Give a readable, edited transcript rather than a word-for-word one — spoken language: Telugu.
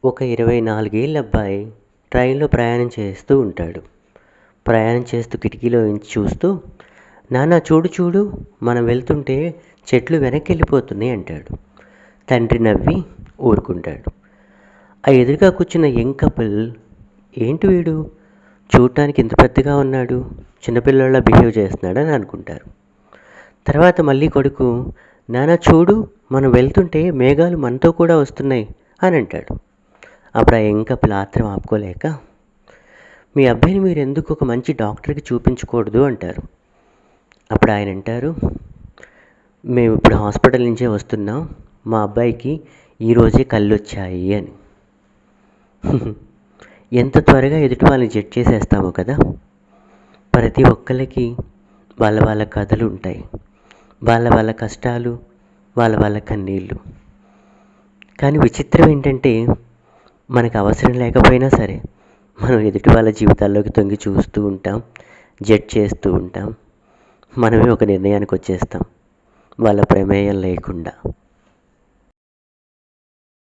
ఒక 24 ఏళ్ళ అబ్బాయి ట్రైన్లో ప్రయాణం చేస్తూ ఉంటాడు. ప్రయాణం చేస్తూ కిటికీలో నుంచి చూస్తూ, నాన్న చూడు చూడు, మనం వెళ్తుంటే చెట్లు వెనక్కి వెళ్ళిపోతున్నాయి అంటాడు. తండ్రి నవ్వి ఊరుకుంటాడు. ఆ ఎదురుగా కూర్చున్న యంగ్ కపుల్, ఏంటి వీడు చూడటానికి ఇంత పెద్దగా ఉన్నాడు, చిన్నపిల్లలా బిహేవ్ చేస్తున్నాడు అని అనుకుంటారు. తర్వాత మళ్ళీ కొడుకు, నాన్న చూడు, మనం వెళ్తుంటే మేఘాలు మనతో కూడా వస్తున్నాయి అని అంటాడు. అప్పుడు ఆ యంగ్ కపుల్ ఆత్రం ఆపుకోలేక, మీ అబ్బాయిని మీరు ఎందుకు ఒక మంచి డాక్టర్కి చూపించకూడదు అంటారు. అప్పుడు ఆయన అంటారు, మేము ఇప్పుడు హాస్పిటల్ నుంచే వస్తున్నాం, మా అబ్బాయికి ఈరోజే కళ్ళు వచ్చాయి అని. ఎంత త్వరగా ఎదుటి వాళ్ళని జడ్జ్ చేసేస్తామో కదా. ప్రతి ఒక్కరికి వాళ్ళ వాళ్ళ కథలు ఉంటాయి, వాళ్ళ వాళ్ళ కష్టాలు, వాళ్ళ వాళ్ళ కన్నీళ్ళు. కానీ విచిత్రం ఏంటంటే, మనకు అవసరం లేకపోయినా సరే మనం ఎదుటి వాళ్ళ జీవితాల్లోకి తొంగి చూస్తూ ఉంటాం, జడ్జ్ చేస్తూ ఉంటాం. మనమే ఒక నిర్ణయానికి వచ్చేస్తాం వాళ్ళ ప్రమేయం లేకుండా.